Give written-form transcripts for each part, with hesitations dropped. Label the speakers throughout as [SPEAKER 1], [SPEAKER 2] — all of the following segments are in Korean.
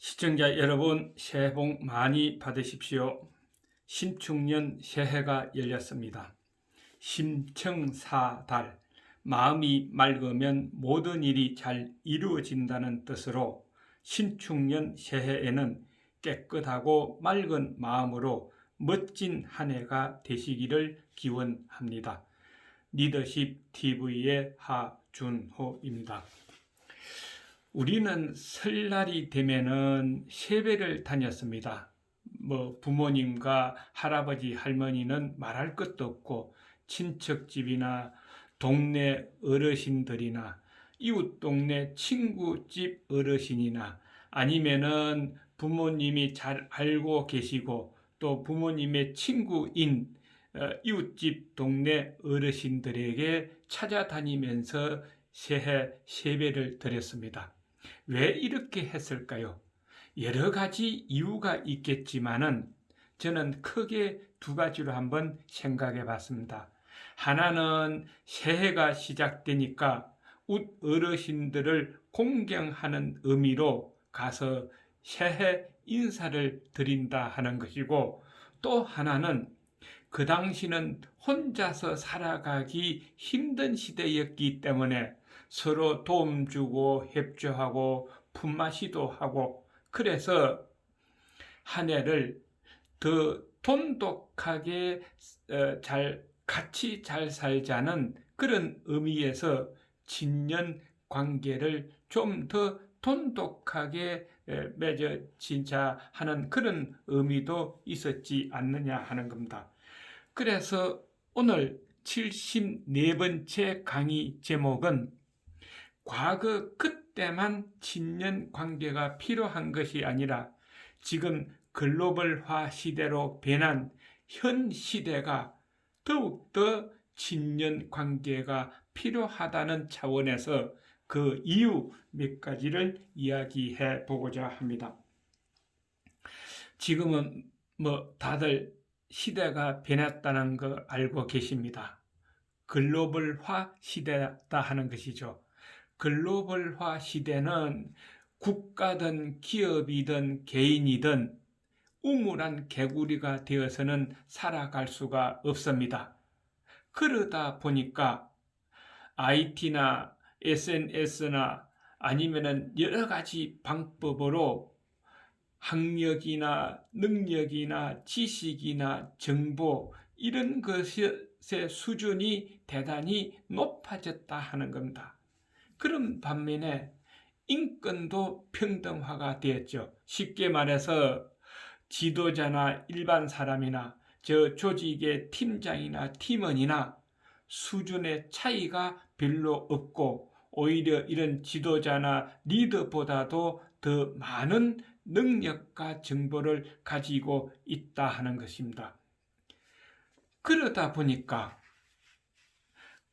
[SPEAKER 1] 시청자 여러분, 새해 복 많이 받으십시오. 신축년 새해가 열렸습니다. 심청사달, 마음이 맑으면 모든 일이 잘 이루어진다는 뜻으로 신축년 새해에는 깨끗하고 맑은 마음으로 멋진 한 해가 되시기를 기원합니다. 리더십 TV의 하준호입니다. 우리는 설날이 되면은 세배를 다녔습니다. 부모님과 할아버지, 할머니는 말할 것도 없고 친척집이나 동네 어르신들이나 이웃 동네 친구집 어르신이나 아니면은 부모님이 잘 알고 계시고 또 부모님의 친구인 이웃집 동네 어르신들에게 찾아다니면서 새해 세배를 드렸습니다. 왜 이렇게 했을까요? 여러 가지 이유가 있겠지만은 저는 크게 두 가지로 한번 생각해 봤습니다. 하나는 새해가 시작되니까 어르신들을 공경하는 의미로 가서 새해 인사를 드린다 하는 것이고, 또 하나는 그 당시는 혼자서 살아가기 힘든 시대였기 때문에 서로 도움 주고 협조하고 품마시도 하고, 그래서 한 해를 더 돈독하게 같이 잘 살자는 그런 의미에서 친년 관계를 좀 더 돈독하게 맺어지자 하는 그런 의미도 있었지 않느냐 하는 겁니다. 그래서 오늘 74번째 강의 제목은 과거 그때만 친년 관계가 필요한 것이 아니라 지금 글로벌화 시대로 변한 현 시대가 더욱더 친년 관계가 필요하다는 차원에서 그 이유 몇 가지를 이야기해 보고자 합니다. 지금은 다들 시대가 변했다는 거 알고 계십니다. 글로벌화 시대다 하는 것이죠. 글로벌화 시대는 국가든 기업이든 개인이든 우물한 개구리가 되어서는 살아갈 수가 없습니다. 그러다 보니까 IT나 SNS나 아니면은 여러 가지 방법으로 학력이나 능력이나 지식이나 정보 이런 것의 수준이 대단히 높아졌다 하는 겁니다. 그런 반면에 인권도 평등화가 되었죠. 쉽게 말해서 지도자나 일반 사람이나 조직의 팀장이나 팀원이나 수준의 차이가 별로 없고, 오히려 이런 지도자나 리더보다도 더 많은 능력과 정보를 가지고 있다 하는 것입니다. 그러다 보니까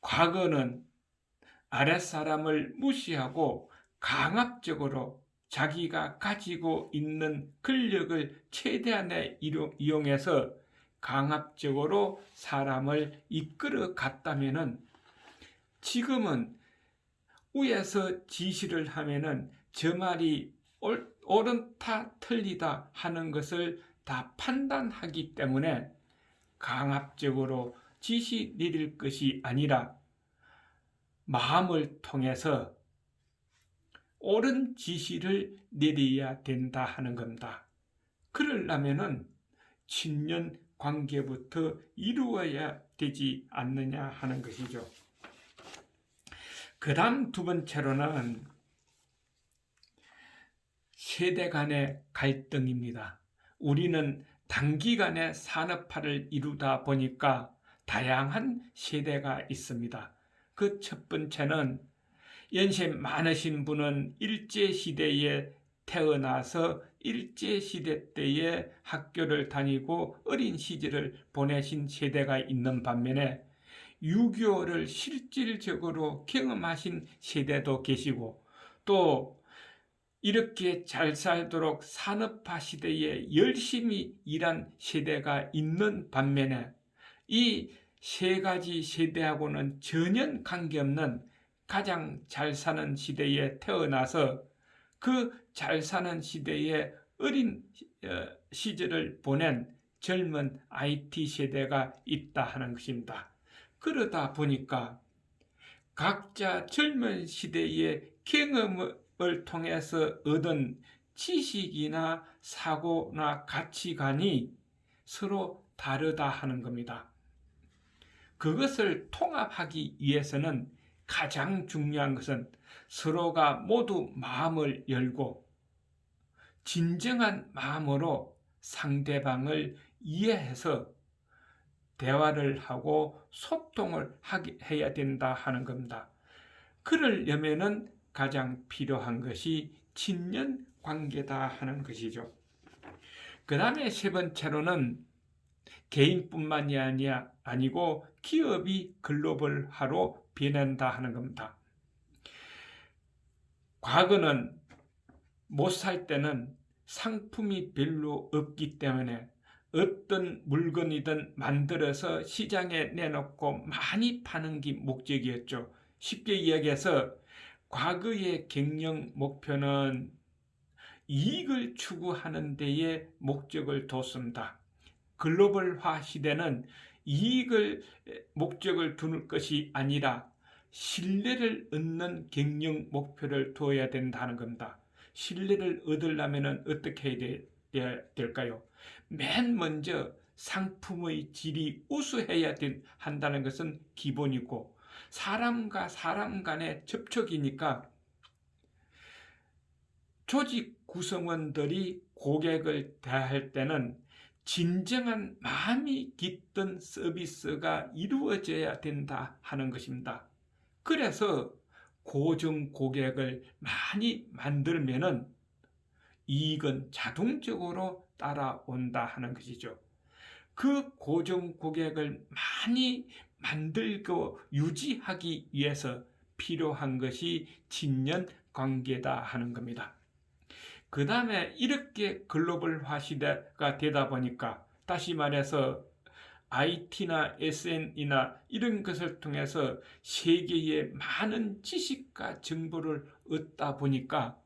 [SPEAKER 1] 과거는 아랫사람을 무시하고 강압적으로 자기가 가지고 있는 권력을 최대한에 이용해서 강압적으로 사람을 이끌어 갔다면은, 지금은 위에서 지시를 하면은 저 말이 옳다 틀리다 하는 것을 다 판단하기 때문에 강압적으로 지시 내릴 것이 아니라 마음을 통해서 옳은 지시를 내려야 된다 하는 겁니다. 그러려면은 친년 관계부터 이루어야 되지 않느냐 하는 것이죠. 그 다음 두 번째로는 세대 간의 갈등입니다. 우리는 단기간에 산업화를 이루다 보니까 다양한 세대가 있습니다. 그 첫 번째는 연세 많으신 분은 일제시대에 태어나서 일제시대 때에 학교를 다니고 어린 시절을 보내신 세대가 있는 반면에 6.25를 실질적으로 경험하신 세대도 계시고, 또 이렇게 잘 살도록 산업화 시대에 열심히 일한 세대가 있는 반면에 이 세 가지 세대하고는 전혀 관계없는 가장 잘 사는 시대에 태어나서 그 잘 사는 시대에 어린 시절을 보낸 젊은 IT 세대가 있다 하는 것입니다. 그러다 보니까 각자 젊은 시대의 경험을 통해서 얻은 지식이나 사고나 가치관이 서로 다르다 하는 겁니다. 그것을 통합하기 위해서는 가장 중요한 것은 서로가 모두 마음을 열고 진정한 마음으로 상대방을 이해해서 대화를 하고 소통을 해야 된다 하는 겁니다. 그러려면은 가장 필요한 것이 친연 관계다 하는 것이죠. 그 다음에 세 번째로는 개인뿐만이 아니고 기업이 글로벌화로 변한다 하는 겁니다. 과거는 못 살 때는 상품이 별로 없기 때문에 어떤 물건이든 만들어서 시장에 내놓고 많이 파는 게 목적이었죠. 쉽게 이야기해서 과거의 경영 목표는 이익을 추구하는 데에 목적을 뒀습니다. 글로벌화 시대는 이익을 목적을 두는 것이 아니라 신뢰를 얻는 경영 목표를 두어야 된다는 겁니다. 신뢰를 얻으려면 어떻게 해야 될까요? 맨 먼저 상품의 질이 우수해야 한다는 것은 기본이고, 사람과 사람 간의 접촉이니까 조직 구성원들이 고객을 대할 때는 진정한 마음이 깃든 서비스가 이루어져야 된다 하는 것입니다. 그래서 고정 고객을 많이 만들면은 이익은 자동적으로 따라온다 하는 것이죠. 그 고정 고객을 많이 만들고 유지하기 위해서 필요한 것이 친연 관계다 하는 겁니다. 그 다음에 이렇게 글로벌화 시대가 되다 보니까, 다시 말해서 IT나 SN이나 이런 것을 통해서 세계의 많은 지식과 정보를 얻다 보니까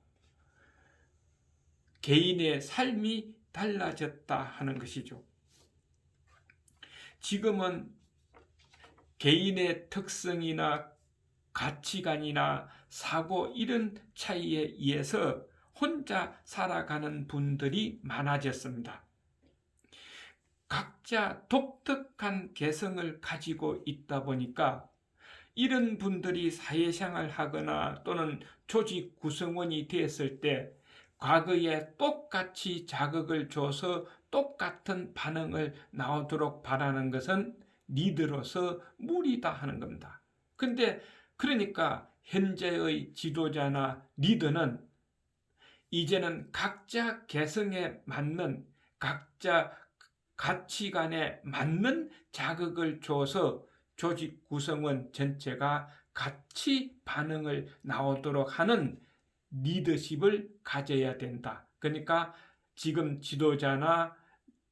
[SPEAKER 1] 개인의 삶이 달라졌다 하는 것이죠. 지금은 개인의 특성이나 가치관이나 사고 이런 차이에 의해서 혼자 살아가는 분들이 많아졌습니다. 각자 독특한 개성을 가지고 있다 보니까 이런 분들이 사회생활 하거나 또는 조직 구성원이 되었을 때 과거에 똑같이 자극을 줘서 똑같은 반응을 나오도록 바라는 것은 리더로서 무리다 하는 겁니다. 근데 그러니까 현재의 지도자나 리더는 이제는 각자 개성에 맞는, 각자 가치관에 맞는 자극을 줘서 조직 구성원 전체가 같이 반응을 나오도록 하는 리더십을 가져야 된다. 그러니까 지금 지도자나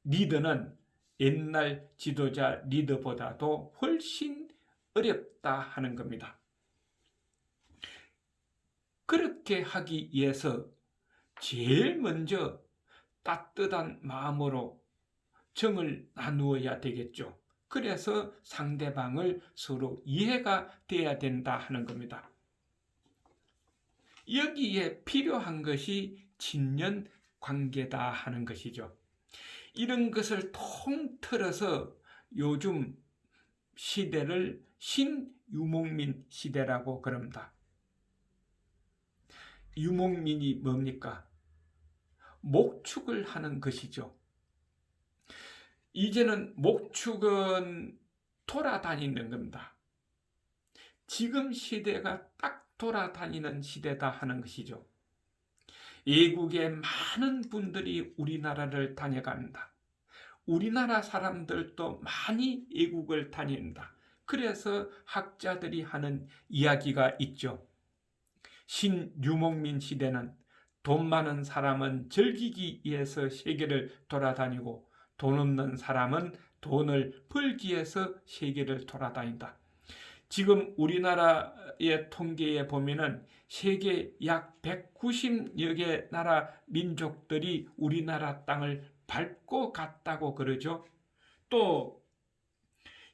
[SPEAKER 1] 리더는 옛날 지도자 리더보다도 훨씬 어렵다 하는 겁니다. 그렇게 하기 위해서 제일 먼저 따뜻한 마음으로 정을 나누어야 되겠죠. 그래서 상대방을 서로 이해가 돼야 된다 하는 겁니다. 여기에 필요한 것이 친연 관계다 하는 것이죠. 이런 것을 통틀어서 요즘 시대를 신유목민 시대라고 그럽니다. 유목민이 뭡니까? 목축을 하는 것이죠. 이제는 목축은 돌아다니는 겁니다. 지금 시대가 딱 돌아다니는 시대다 하는 것이죠. 외국의 많은 분들이 우리나라를 다녀갑니다. 우리나라 사람들도 많이 외국을 다닌다. 그래서 학자들이 하는 이야기가 있죠. 신유목민 시대는 돈 많은 사람은 즐기기 위해서 세계를 돌아다니고 돈 없는 사람은 돈을 벌기 위해서 세계를 돌아다닌다. 지금 우리나라의 통계에 보면은 세계 약 190여 개 나라 민족들이 우리나라 땅을 밟고 갔다고 그러죠. 또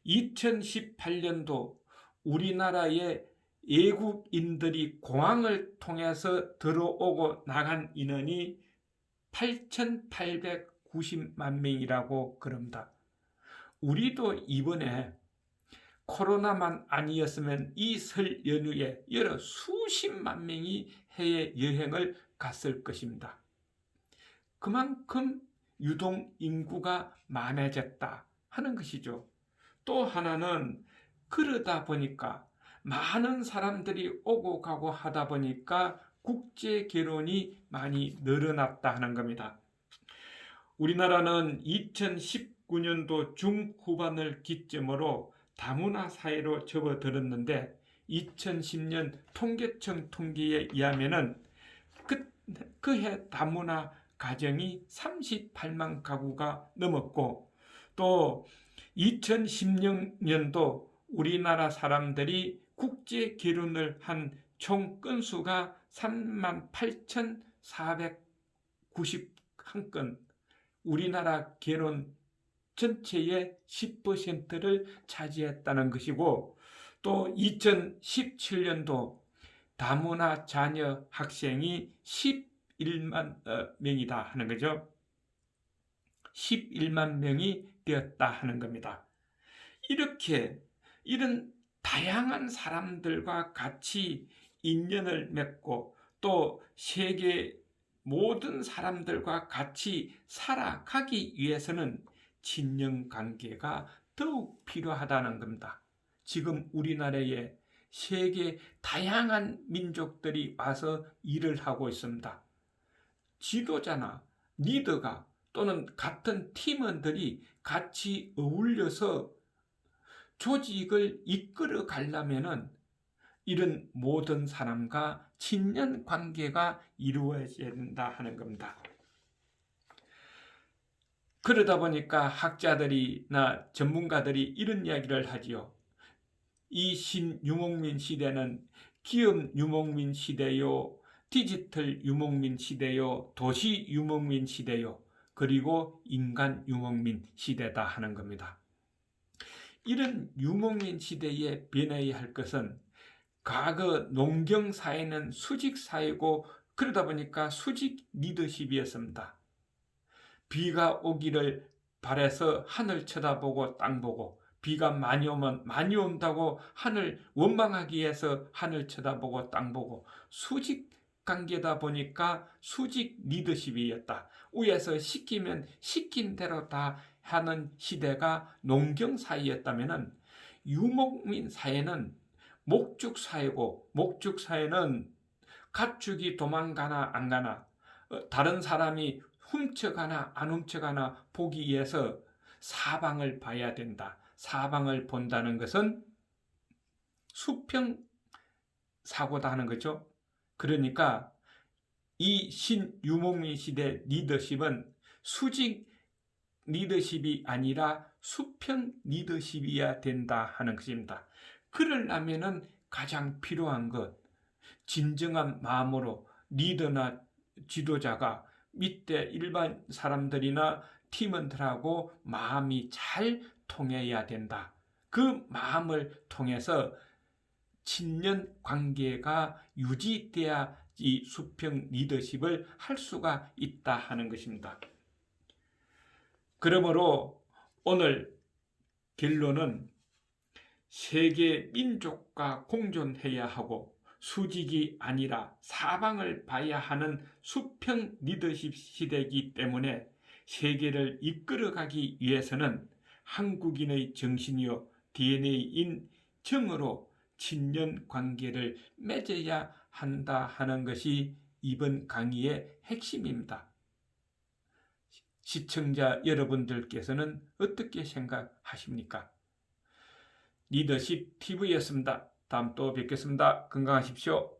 [SPEAKER 1] 2018년도 우리나라에 외국인들이 공항을 통해서 들어오고 나간 인원이 8,890만 명이라고 그럽니다. 우리도 이번에 코로나만 아니었으면 이 설 연휴에 여러 수십만 명이 해외 여행을 갔을 것입니다. 그만큼 유동 인구가 많아졌다 하는 것이죠. 또 하나는 그러다 보니까 많은 사람들이 오고 가고 하다 보니까 국제 결혼이 많이 늘어났다 하는 겁니다. 우리나라는 2019년도 중후반을 기점으로 다문화 사회로 접어들었는데 2010년 통계청 통계에 의하면은 그해 다문화 가정이 38만 가구가 넘었고 또 2016년도 우리나라 사람들이 국제 결혼을 한 총 건수가 38,491건, 우리나라 결혼 전체의 10%를 차지했다는 것이고, 또 2017년도 다문화 자녀 학생이 11만 명이다 하는 거죠. 11만 명이 되었다 하는 겁니다. 이런 다양한 사람들과 같이 인연을 맺고 또 세계 모든 사람들과 같이 살아가기 위해서는 친연 관계가 더욱 필요하다는 겁니다. 지금 우리나라에 세계 다양한 민족들이 와서 일을 하고 있습니다. 지도자나 리더가 또는 같은 팀원들이 같이 어울려서 조직을 이끌어 가려면은 이런 모든 사람과 친연 관계가 이루어져야 된다 하는 겁니다. 그러다 보니까 학자들이나 전문가들이 이런 이야기를 하지요. 이 신유목민 시대는 기업 유목민 시대요, 디지털 유목민 시대요, 도시 유목민 시대요, 그리고 인간 유목민 시대다 하는 겁니다. 이런 유목민 시대에 변해야 할 것은 과거 농경 사회는 수직 사회고 그러다 보니까 수직 리더십이었습니다. 비가 오기를 바라서 하늘 쳐다보고 땅 보고, 비가 많이 오면 많이 온다고 하늘 원망하기 위해서 하늘 쳐다보고 땅 보고, 수직 관계다 보니까 수직 리더십이었다. 위에서 시키면 시킨 대로 다 하는 시대가 농경 사회였다면은 유목민 사회는 목축 사회고, 목축 사회는 가축이 도망가나 안 가나, 다른 사람이 훔쳐가나 안 훔쳐가나 보기 위해서 사방을 봐야 된다. 사방을 본다는 것은 수평 사고다 하는 거죠. 그러니까 이 신유목민 시대 리더십은 수직 리더십이 아니라 수평 리더십이어야 된다 하는 것입니다. 그러려면은 가장 필요한 것, 진정한 마음으로 리더나 지도자가 밑에 일반 사람들이나 팀원들하고 마음이 잘 통해야 된다. 그 마음을 통해서 친연 관계가 유지돼야 이 수평 리더십을 할 수가 있다 하는 것입니다. 그러므로 오늘 결론은 세계 민족과 공존해야 하고 수직이 아니라 사방을 봐야 하는 수평 리더십 시대이기 때문에 세계를 이끌어가기 위해서는 한국인의 정신이요 DNA인 정으로 친연 관계를 맺어야 한다 하는 것이 이번 강의의 핵심입니다. 시청자 여러분들께서는 어떻게 생각하십니까? 리더십 TV였습니다. 다음 또 뵙겠습니다. 건강하십시오.